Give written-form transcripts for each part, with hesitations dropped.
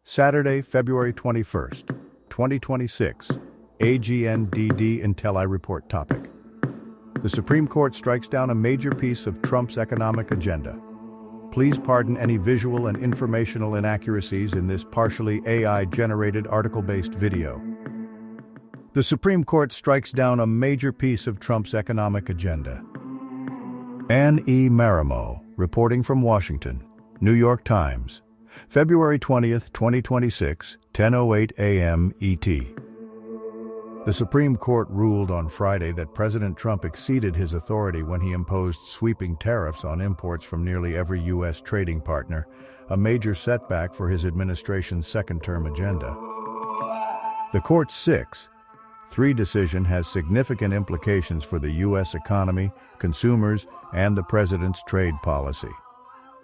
Saturday, February 21st, 2026. AGNDD Intel Report topic. The Supreme Court strikes down a major piece of Trump's economic agenda. Please pardon any visual and informational inaccuracies in this partially AI-generated article-based video. The Supreme Court strikes down a major piece of Trump's economic agenda. Anne E. Marimo, reporting from Washington, New York Times, February 20th, 2026, 10:08 a.m. ET. The Supreme Court ruled on Friday that President Trump exceeded his authority when he imposed sweeping tariffs on imports from nearly every U.S. trading partner, a major setback for his administration's second-term agenda. The Court's 6-3 decision has significant implications for the U.S. economy, consumers, and the president's trade policy.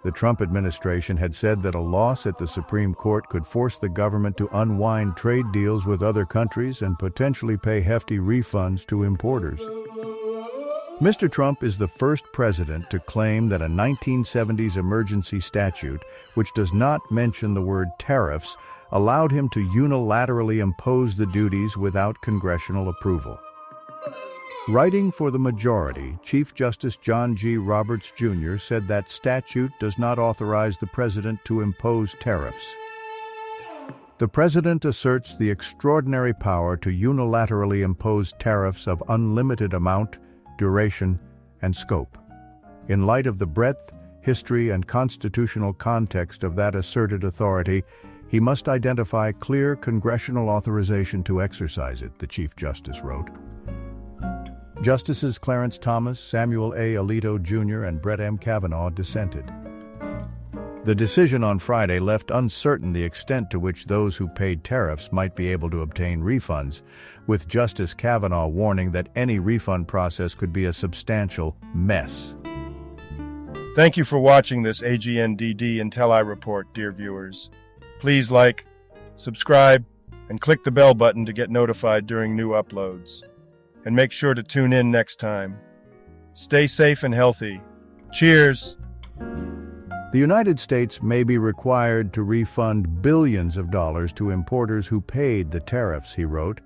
The Trump administration had said that a loss at the Supreme Court could force the government to unwind trade deals with other countries and potentially pay hefty refunds to importers. Mr. Trump is the first president to claim that a 1970s emergency statute, which does not mention the word tariffs, allowed him to unilaterally impose the duties without congressional approval. Writing for the majority, Chief Justice John G. Roberts, Jr. said that statute does not authorize the president to impose tariffs. The president asserts the extraordinary power to unilaterally impose tariffs of unlimited amount, duration, and scope. In light of the breadth, history, and constitutional context of that asserted authority, he must identify clear congressional authorization to exercise it, the Chief Justice wrote. Justices Clarence Thomas, Samuel A. Alito, Jr., and Brett M. Kavanaugh dissented. The decision on Friday left uncertain the extent to which those who paid tariffs might be able to obtain refunds, with Justice Kavanaugh warning that any refund process could be a substantial mess. Thank you for watching this AGNDD Intel Report, dear viewers. Please like, subscribe, and click the bell button to get notified during new uploads. And make sure to tune in next time. Stay safe and healthy. Cheers! The United States may be required to refund billions of dollars to importers who paid the tariffs, he wrote,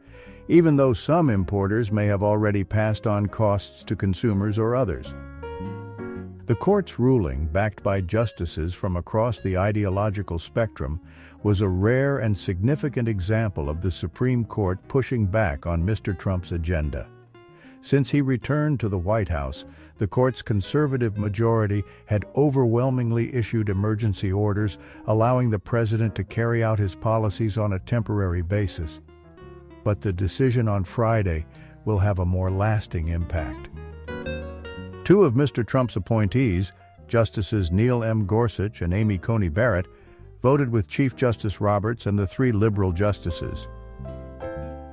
even though some importers may have already passed on costs to consumers or others. The court's ruling, backed by justices from across the ideological spectrum, was a rare and significant example of the Supreme Court pushing back on Mr. Trump's agenda. Since he returned to the White House, the court's conservative majority had overwhelmingly issued emergency orders, allowing the president to carry out his policies on a temporary basis. But the decision on Friday will have a more lasting impact. Two of Mr. Trump's appointees, Justices Neil M. Gorsuch and Amy Coney Barrett, voted with Chief Justice Roberts and the three liberal justices.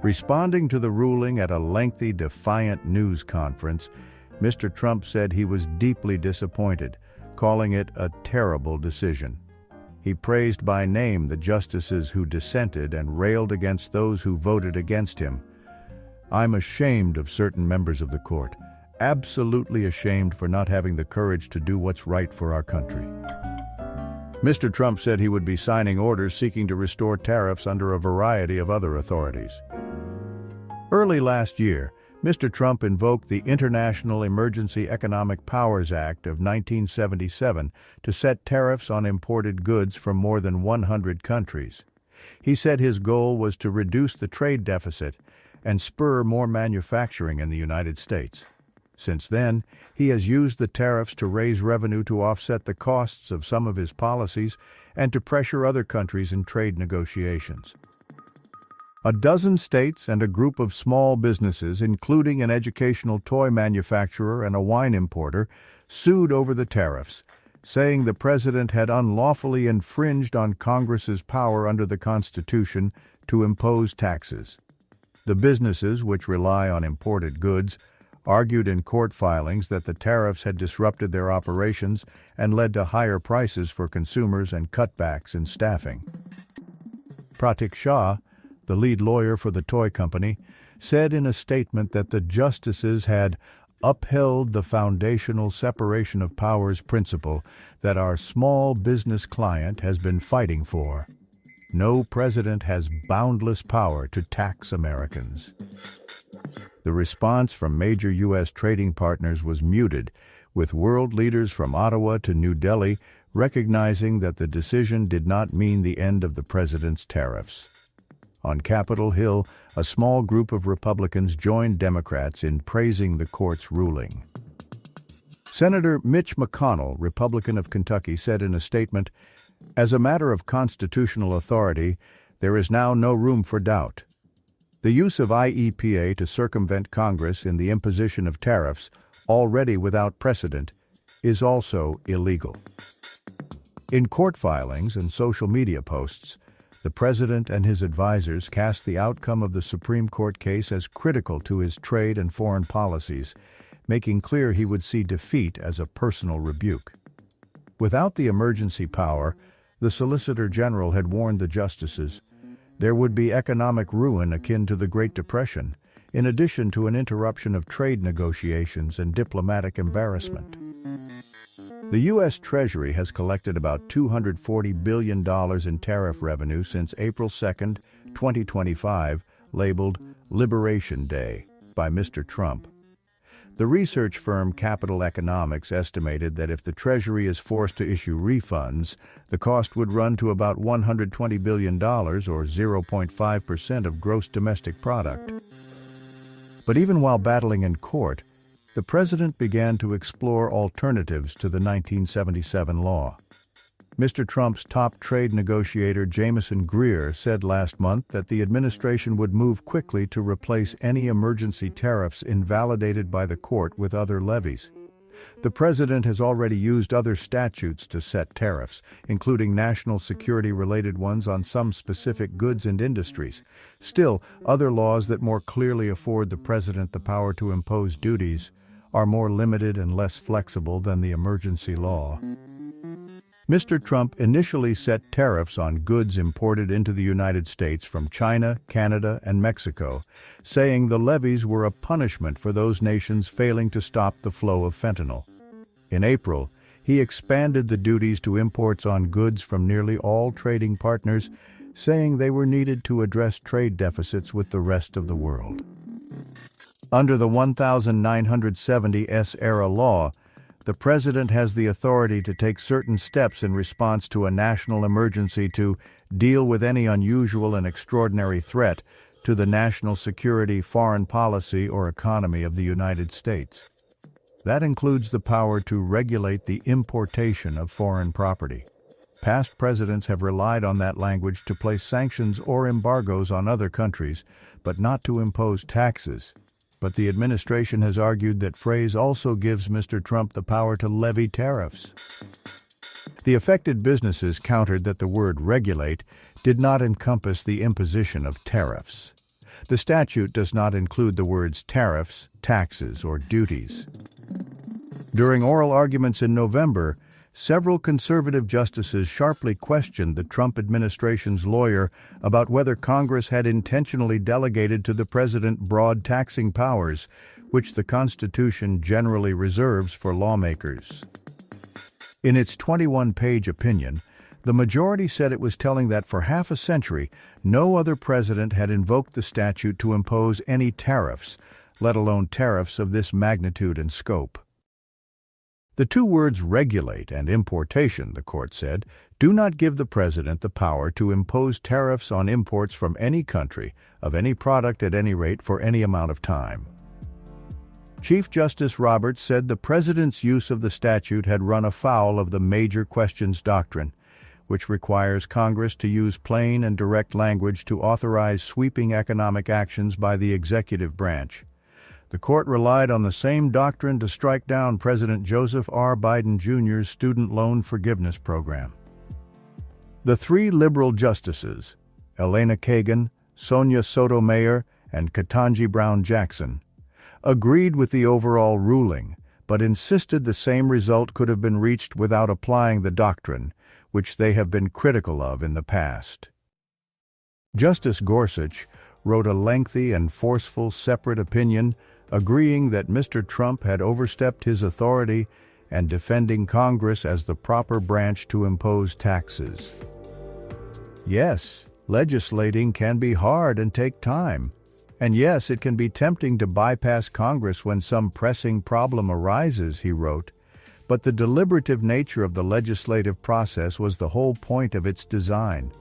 Responding to the ruling at a lengthy, defiant news conference, Mr. Trump said he was deeply disappointed, calling it a terrible decision. He praised by name the justices who dissented and railed against those who voted against him. "I'm ashamed of certain members of the court, absolutely ashamed for not having the courage to do what's right for our country." Mr. Trump said he would be signing orders seeking to restore tariffs under a variety of other authorities. Early last year, Mr. Trump invoked the International Emergency Economic Powers Act of 1977 to set tariffs on imported goods from more than 100 countries. He said his goal was to reduce the trade deficit and spur more manufacturing in the United States. Since then, he has used the tariffs to raise revenue to offset the costs of some of his policies and to pressure other countries in trade negotiations. A dozen states and a group of small businesses, including an educational toy manufacturer and a wine importer, sued over the tariffs, saying the president had unlawfully infringed on Congress's power under the Constitution to impose taxes. The businesses, which rely on imported goods, argued in court filings that the tariffs had disrupted their operations and led to higher prices for consumers and cutbacks in staffing. Pratik Shah, the lead lawyer for the toy company, said in a statement that the justices had upheld the foundational separation of powers principle that our small business client has been fighting for. no president has boundless power to tax Americans. The response from major U.S. trading partners was muted, with world leaders from Ottawa to New Delhi recognizing that the decision did not mean the end of the president's tariffs. On Capitol Hill, a small group of Republicans joined Democrats in praising the court's ruling. Senator Mitch McConnell, Republican of Kentucky, said in a statement, "As a matter of constitutional authority, there is now no room for doubt. The use of IEPA to circumvent Congress in the imposition of tariffs, already without precedent, is also illegal." In court filings and social media posts, the president and his advisers cast the outcome of the Supreme Court case as critical to his trade and foreign policies, making clear he would see defeat as a personal rebuke. Without the emergency power, the Solicitor General had warned the justices, there would be economic ruin akin to the Great Depression, in addition to an interruption of trade negotiations and diplomatic embarrassment. The U.S. Treasury has collected about $240 billion in tariff revenue since April 2, 2025, labeled Liberation Day by Mr. Trump. The research firm Capital Economics estimated that if the Treasury is forced to issue refunds, the cost would run to about $120 billion, or 0.5% of gross domestic product. But even while battling in court, the president began to explore alternatives to the 1977 law. Mr. Trump's top trade negotiator Jamieson Greer said last month that the administration would move quickly to replace any emergency tariffs invalidated by the court with other levies. The president has already used other statutes to set tariffs, including national security-related ones on some specific goods and industries. Still, other laws that more clearly afford the president the power to impose duties are more limited and less flexible than the emergency law. Mr. Trump initially set tariffs on goods imported into the United States from China, Canada, and Mexico, saying the levies were a punishment for those nations failing to stop the flow of fentanyl. In April, he expanded the duties to imports on goods from nearly all trading partners, saying they were needed to address trade deficits with the rest of the world. Under the 1970s-era law, the president has the authority to take certain steps in response to a national emergency to deal with any unusual and extraordinary threat to the national security, foreign policy, or economy of the United States. That includes the power to regulate the importation of foreign property. Past presidents have relied on that language to place sanctions or embargoes on other countries, but not to impose taxes. But the administration has argued that phrase also gives Mr. Trump the power to levy tariffs. The affected businesses countered that the word regulate did not encompass the imposition of tariffs. The statute does not include the words tariffs, taxes, or duties. During oral arguments in November, several conservative justices sharply questioned the Trump administration's lawyer about whether Congress had intentionally delegated to the president broad taxing powers, which the Constitution generally reserves for lawmakers. In its 21-page opinion, the majority said it was telling that for half a century, no other president had invoked the statute to impose any tariffs, let alone tariffs of this magnitude and scope. The two words regulate and importation, the court said, do not give the president the power to impose tariffs on imports from any country, of any product at any rate for any amount of time. Chief Justice Roberts said the president's use of the statute had run afoul of the major questions doctrine, which requires Congress to use plain and direct language to authorize sweeping economic actions by the executive branch. The court relied on the same doctrine to strike down President Joseph R. Biden Jr.'s student loan forgiveness program. The three liberal justices, Elena Kagan, Sonia Sotomayor, and Ketanji Brown Jackson, agreed with the overall ruling, but insisted the same result could have been reached without applying the doctrine, which they have been critical of in the past. Justice Gorsuch wrote a lengthy and forceful separate opinion agreeing that Mr. Trump had overstepped his authority and defending Congress as the proper branch to impose taxes. Yes, legislating can be hard and take time. And yes, it can be tempting to bypass Congress when some pressing problem arises, he wrote. But the deliberative nature of the legislative process was the whole point of its design.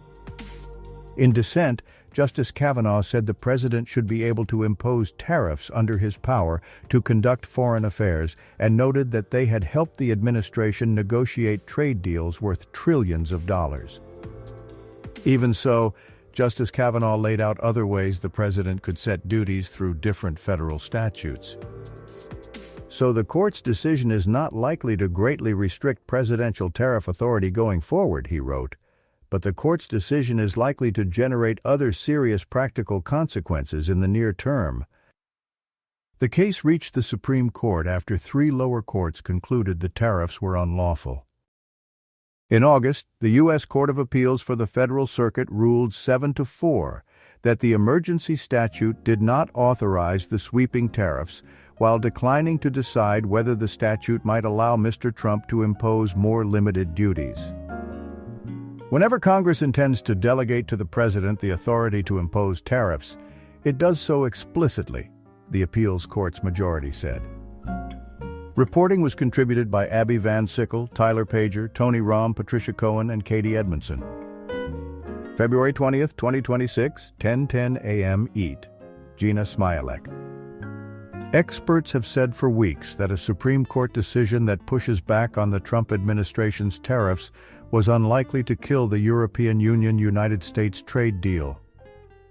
In dissent, Justice Kavanaugh said the president should be able to impose tariffs under his power to conduct foreign affairs and noted that they had helped the administration negotiate trade deals worth trillions of dollars. Even so, Justice Kavanaugh laid out other ways the president could set duties through different federal statutes. So the court's decision is not likely to greatly restrict presidential tariff authority going forward, he wrote. But the court's decision is likely to generate other serious practical consequences in the near term. The case reached the Supreme Court after 3 lower courts concluded the tariffs were unlawful. In August, the U.S. Court of Appeals for the Federal Circuit ruled 7-4 that the emergency statute did not authorize the sweeping tariffs, while declining to decide whether the statute might allow Mr. Trump to impose more limited duties. Whenever Congress intends to delegate to the president the authority to impose tariffs, it does so explicitly, the appeals court's majority said. Reporting was contributed by Abby Van Sickle, Tyler Pager, Tony Rahm, Patricia Cohen, and Katie Edmondson. February 20th, 2026, 10:10 a.m. EAT. Gina Smialek. Experts have said for weeks that a Supreme Court decision that pushes back on the Trump administration's tariffs was unlikely to kill the European Union-United States trade deal.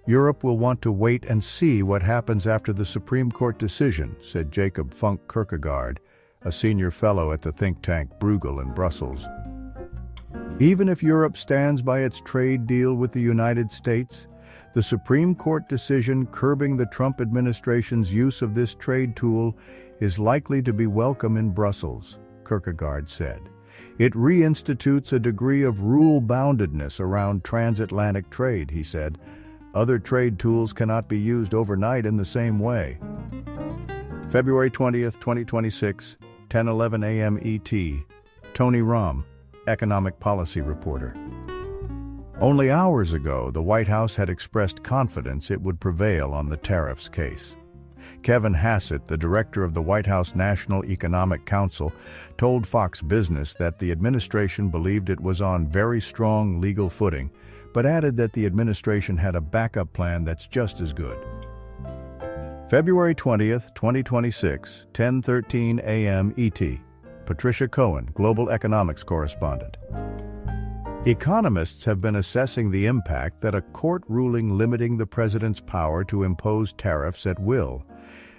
Europe will want to wait and see what happens after the Supreme Court decision, said Jacob Funk Kierkegaard, a senior fellow at the think tank Bruegel in Brussels. Even if Europe stands by its trade deal with the United States, the Supreme Court decision curbing the Trump administration's use of this trade tool is likely to be welcome in Brussels, Kierkegaard said. It reinstitutes a degree of rule-boundedness around transatlantic trade, he said. Other trade tools cannot be used overnight in the same way. February 20th, 2026, 10:11 a.m. ET. Tony Rahm, economic policy reporter. Only hours ago, the White House had expressed confidence it would prevail on the tariffs case. Kevin Hassett, the director of the White House National Economic Council, told Fox Business that the administration believed it was on very strong legal footing, but added that the administration had a backup plan that's just as good. February 20th, 2026, 10:13 a.m. ET. Patricia Cohen, global economics correspondent. Economists have been assessing the impact that a court ruling limiting the president's power to impose tariffs at will,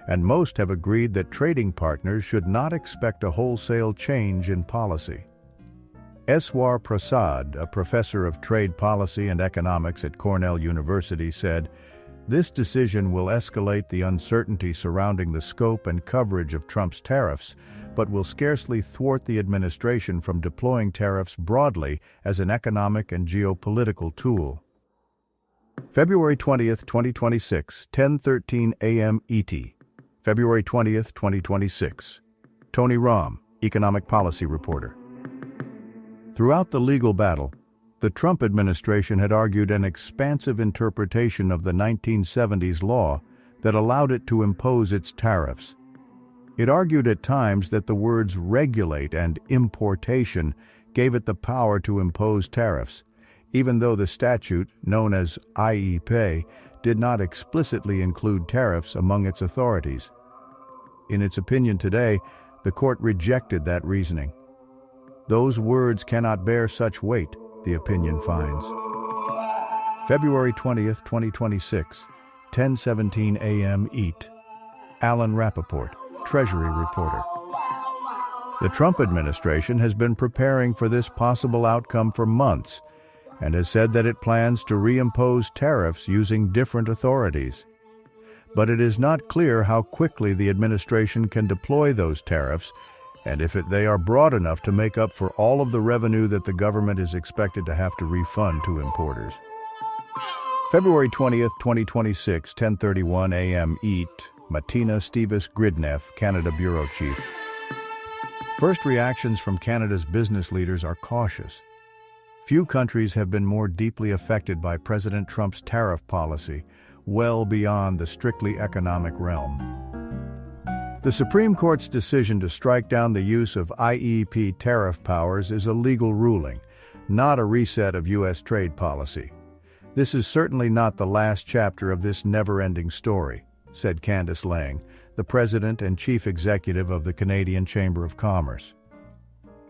and most have agreed that trading partners should not expect a wholesale change in policy. Eswar Prasad, a professor of trade policy and economics at Cornell University, said, "This decision will escalate the uncertainty surrounding the scope and coverage of Trump's tariffs, but will scarcely thwart the administration from deploying tariffs broadly as an economic and geopolitical tool." February 20th, 2026, 10:13 a.m. ET. February 20th, 2026. Tony Rahm, economic policy reporter. Throughout the legal battle, the Trump administration had argued an expansive interpretation of the 1970s law that allowed it to impose its tariffs. It argued at times that the words regulate and importation gave it the power to impose tariffs, even though the statute, known as IEPA, did not explicitly include tariffs among its authorities. In its opinion today, the court rejected that reasoning. Those words cannot bear such weight, the opinion finds. February 20th, 2026, 10:17 a.m. EAT. Alan Rappaport, Treasury reporter. The Trump administration has been preparing for this possible outcome for months and has said that it plans to reimpose tariffs using different authorities. But it is not clear how quickly the administration can deploy those tariffs and if they are broad enough to make up for all of the revenue that the government is expected to have to refund to importers. February 20th, 2026, 10:31 a.m. EAT. Martina Stevis Gridneff, Canada Bureau Chief. First reactions from Canada's business leaders are cautious. Few countries have been more deeply affected by President Trump's tariff policy, well beyond the strictly economic realm. The Supreme Court's decision to strike down the use of IEEPA tariff powers is a legal ruling, not a reset of U.S. trade policy. "This is certainly not the last chapter of this never-ending story," said Candice Lang, the president and chief executive of the Canadian Chamber of Commerce.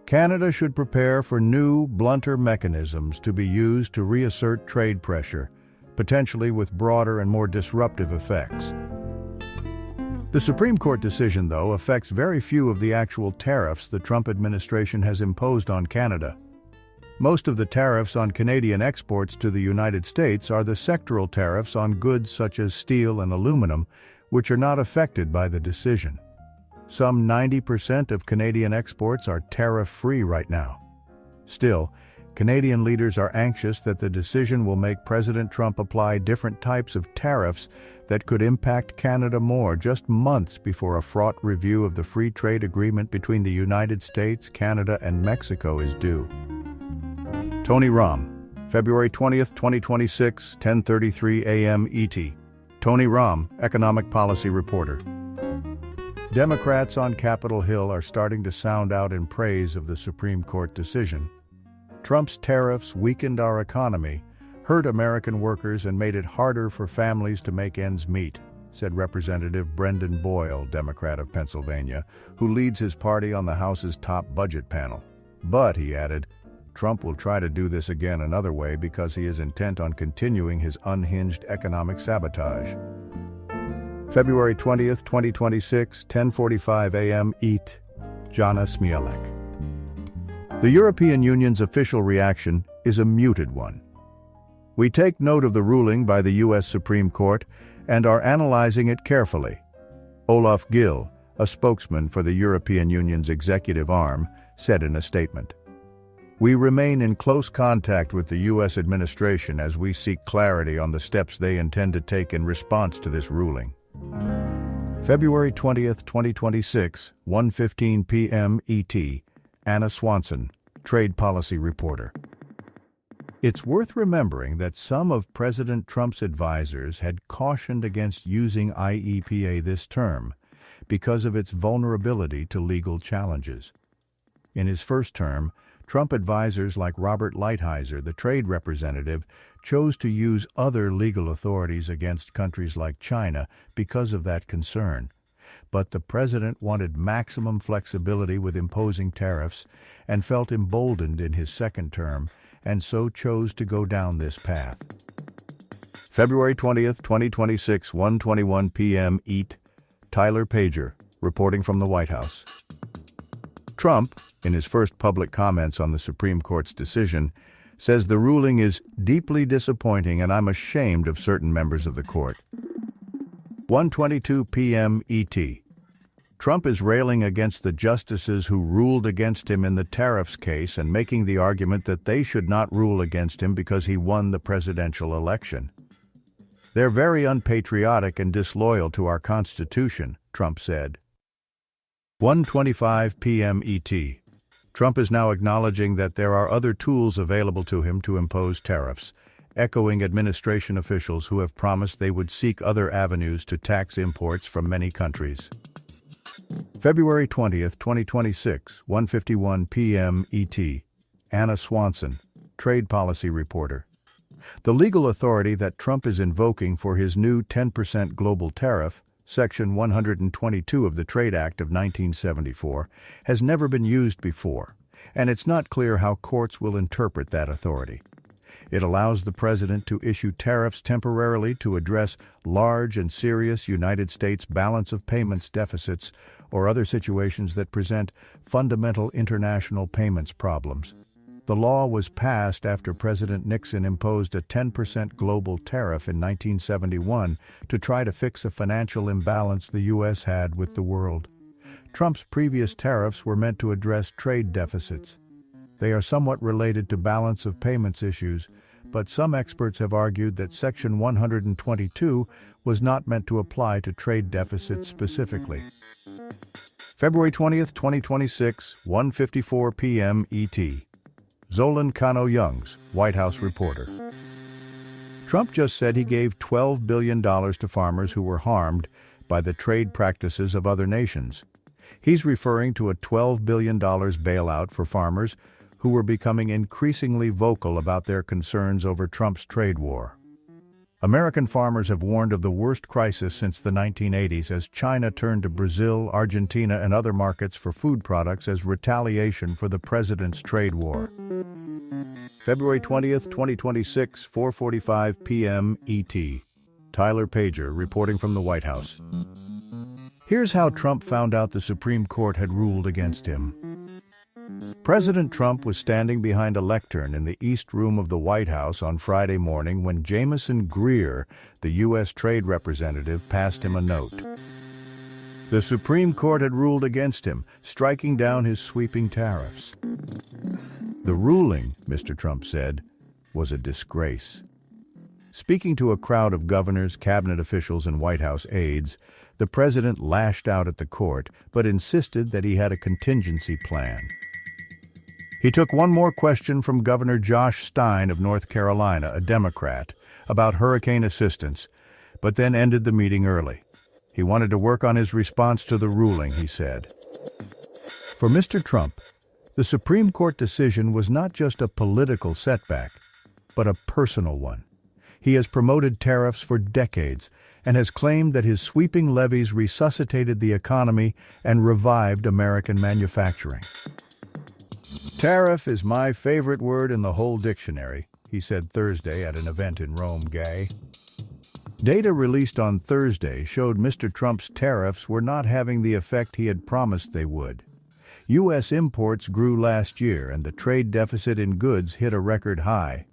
"Canada should prepare for new, blunter mechanisms to be used to reassert trade pressure, potentially with broader and more disruptive effects." The Supreme Court decision, though, affects very few of the actual tariffs the Trump administration has imposed on Canada. Most of the tariffs on Canadian exports to the United States are the sectoral tariffs on goods such as steel and aluminum, which are not affected by the decision. Some 90% of Canadian exports are tariff-free right now. Still, Canadian leaders are anxious that the decision will make President Trump apply different types of tariffs that could impact Canada more just months before a fraught review of the free trade agreement between the United States, Canada, and Mexico is due. Tony Rahm, February 20th, 2026, 10:33 a.m. ET. Tony Rahm, economic policy reporter. Democrats on Capitol Hill are starting to sound out in praise of the Supreme Court decision. Trump's tariffs weakened our economy, hurt American workers, and made it harder for families to make ends meet, said Representative Brendan Boyle, Democrat of Pennsylvania, who leads his party on the House's top budget panel. But, he added, Trump will try to do this again another way because he is intent on continuing his unhinged economic sabotage. February 20th, 2026, 10:45 a.m. EAT. Jana Smielek. The European Union's official reaction is a muted one. "We take note of the ruling by the U.S. Supreme Court and are analyzing it carefully," Olaf Gill, a spokesman for the European Union's executive arm, said in a statement. "We remain in close contact with the U.S. administration as we seek clarity on the steps they intend to take in response to this ruling." February 20th, 2026, 1:15 p.m. ET. Anna Swanson, trade policy reporter. It's worth remembering that some of President Trump's advisors had cautioned against using IEEPA this term because of its vulnerability to legal challenges. In his first term, Trump advisors like Robert Lighthizer, the trade representative, chose to use other legal authorities against countries like China because of that concern. But the president wanted maximum flexibility with imposing tariffs and felt emboldened in his second term, and so chose to go down this path. February 20th, 2026, 1:21 p.m. EAT. Tyler Pager, reporting from the White House. Trump, in his first public comments on the Supreme Court's decision, says the ruling is deeply disappointing and I'm ashamed of certain members of the court. 1:22 p.m. ET. Trump is railing against the justices who ruled against him in the tariffs case and making the argument that they should not rule against him because he won the presidential election. "They're very unpatriotic and disloyal to our Constitution," Trump said. 1:25 p.m. ET. Trump is now acknowledging that there are other tools available to him to impose tariffs, echoing administration officials who have promised they would seek other avenues to tax imports from many countries. February 20th, 2026, 1:51 p.m. ET. Anna Swanson, trade policy reporter. The legal authority that Trump is invoking for his new 10% global tariff, Section 122 of the Trade Act of 1974, has never been used before, and it's not clear how courts will interpret that authority. It allows the president to issue tariffs temporarily to address large and serious United States balance of payments deficits or other situations that present fundamental international payments problems. The law was passed after President Nixon imposed a 10% global tariff in 1971 to try to fix a financial imbalance the U.S. had with the world. Trump's previous tariffs were meant to address trade deficits. They are somewhat related to balance of payments issues, but some experts have argued that Section 122 was not meant to apply to trade deficits specifically. February 20th, 2026, 1:54 p.m. ET. Zolan Kano-Youngs, White House reporter. Trump just said he gave $12 billion to farmers who were harmed by the trade practices of other nations. He's referring to a $12 billion bailout for farmers who were becoming increasingly vocal about their concerns over Trump's trade war. American farmers have warned of the worst crisis since the 1980s as China turned to Brazil, Argentina, and other markets for food products as retaliation for the president's trade war. February 20th, 2026, 4:45 p.m. ET. Tyler Pager reporting from the White House. Here's how Trump found out the Supreme Court had ruled against him. President Trump was standing behind a lectern in the East Room of the White House on Friday morning when Jamieson Greer, the U.S. trade representative, passed him a note. The Supreme Court had ruled against him, striking down his sweeping tariffs. The ruling, Mr. Trump said, was a disgrace. Speaking to a crowd of governors, cabinet officials, and White House aides, the president lashed out at the court, but insisted that he had a contingency plan. He took one more question from Governor Josh Stein of North Carolina, a Democrat, about hurricane assistance, but then ended the meeting early. He wanted to work on his response to the ruling, he said. For Mr. Trump, the Supreme Court decision was not just a political setback, but a personal one. He has promoted tariffs for decades and has claimed that his sweeping levies resuscitated the economy and revived American manufacturing. Tariff is my favorite word in the whole dictionary, he said Thursday at an event in Rome, Gay. Data released on Thursday showed Mr. Trump's tariffs were not having the effect he had promised they would. U.S. imports grew last year and the trade deficit in goods hit a record high.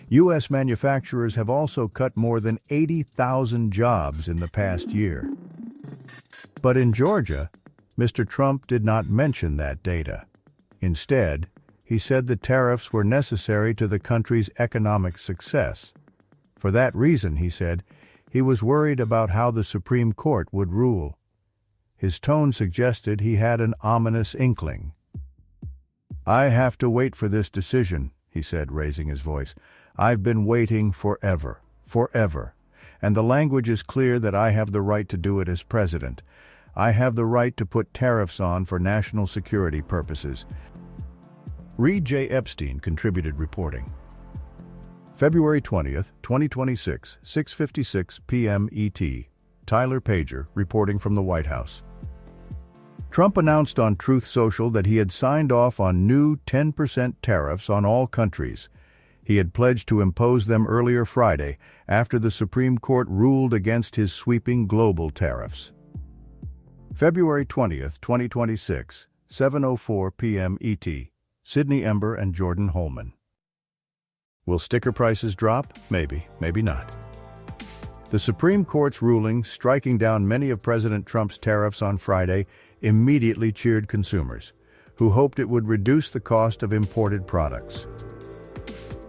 U.S. manufacturers have also cut more than 80,000 jobs in the past year. But in Georgia, Mr. Trump did not mention that data. Instead, he said the tariffs were necessary to the country's economic success. For that reason, he said, he was worried about how the Supreme Court would rule. His tone suggested he had an ominous inkling. "I have to wait for this decision," he said, raising his voice. "I've been waiting forever, and the language is clear that I have the right to do it as president. I have the right to put tariffs on for national security purposes." Reed J. Epstein contributed reporting. February 20th, 2026, 6:56 p.m. ET. Tyler Pager reporting from the White House. Trump announced on Truth Social that he had signed off on new 10% tariffs on all countries. He had pledged to impose them earlier Friday after the Supreme Court ruled against his sweeping global tariffs. February 20th, 2026, 7:04 p.m. ET. Sydney Ember and Jordan Holman. Will sticker prices drop? Maybe, maybe not. The Supreme Court's ruling, striking down many of President Trump's tariffs on Friday, immediately cheered consumers, who hoped it would reduce the cost of imported products.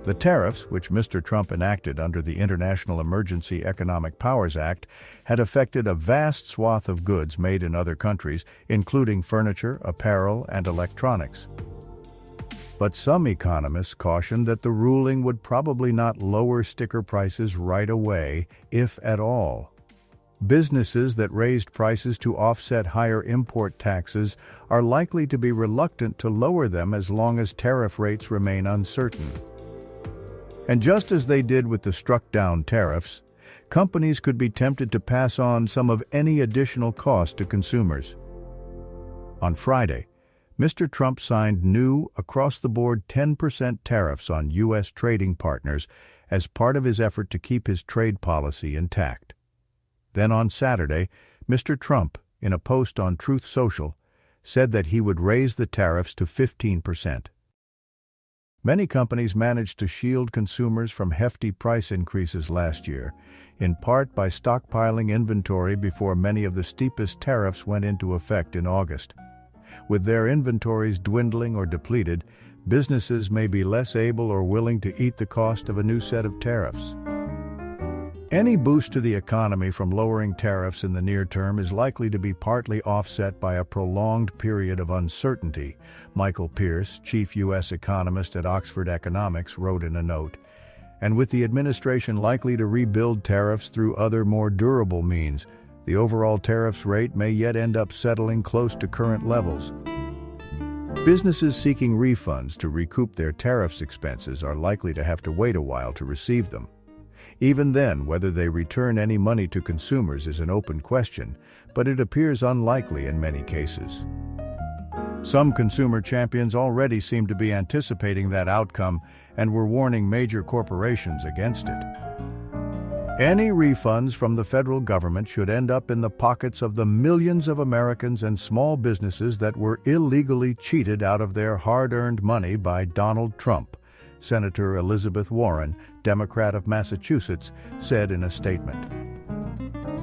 The tariffs, which Mr. Trump enacted under the International Emergency Economic Powers Act, had affected a vast swath of goods made in other countries, including furniture, apparel, and electronics. But some economists cautioned that the ruling would probably not lower sticker prices right away, if at all. Businesses that raised prices to offset higher import taxes are likely to be reluctant to lower them as long as tariff rates remain uncertain. And just as they did with the struck-down tariffs, companies could be tempted to pass on some of any additional cost to consumers. On Friday, Mr. Trump signed new, across-the-board 10% tariffs on U.S. trading partners as part of his effort to keep his trade policy intact. Then on Saturday, Mr. Trump, in a post on Truth Social, said that he would raise the tariffs to 15%. Many companies managed to shield consumers from hefty price increases last year, in part by stockpiling inventory before many of the steepest tariffs went into effect in August. With their inventories dwindling or depleted, businesses may be less able or willing to eat the cost of a new set of tariffs. Any boost to the economy from lowering tariffs in the near term is likely to be partly offset by a prolonged period of uncertainty, Michael Pierce, chief U.S. economist at Oxford Economics, wrote in a note. And with the administration likely to rebuild tariffs through other more durable means, the overall tariffs rate may yet end up settling close to current levels. Businesses seeking refunds to recoup their tariffs expenses are likely to have to wait a while to receive them. Even then, whether they return any money to consumers is an open question, but it appears unlikely in many cases. Some consumer champions already seem to be anticipating that outcome and were warning major corporations against it. Any refunds from the federal government should end up in the pockets of the millions of Americans and small businesses that were illegally cheated out of their hard-earned money by Donald Trump, Senator Elizabeth Warren, Democrat of Massachusetts, said in a statement.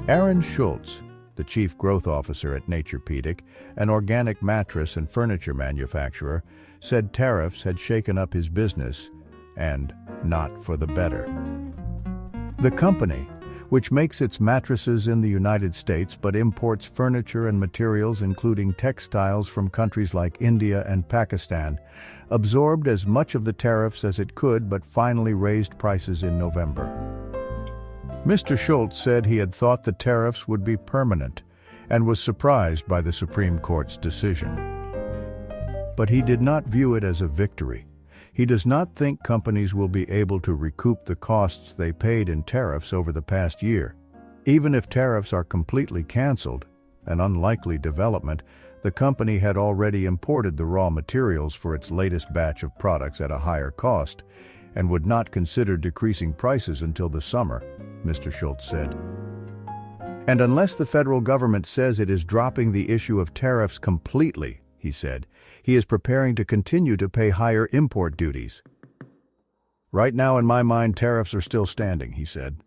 Aaron Schultz, the chief growth officer at Naturepedic, an organic mattress and furniture manufacturer, said tariffs had shaken up his business, and not for the better. The company, which makes its mattresses in the United States but imports furniture and materials including textiles from countries like India and Pakistan, absorbed as much of the tariffs as it could but finally raised prices in November. Mr. Schultz said he had thought the tariffs would be permanent and was surprised by the Supreme Court's decision. But he did not view it as a victory. He does not think companies will be able to recoup the costs they paid in tariffs over the past year. Even if tariffs are completely canceled, an unlikely development, the company had already imported the raw materials for its latest batch of products at a higher cost and would not consider decreasing prices until the summer, Mr. Schultz said. And unless the federal government says it is dropping the issue of tariffs completely, he said, he is preparing to continue to pay higher import duties. Right now, in my mind, tariffs are still standing, he said.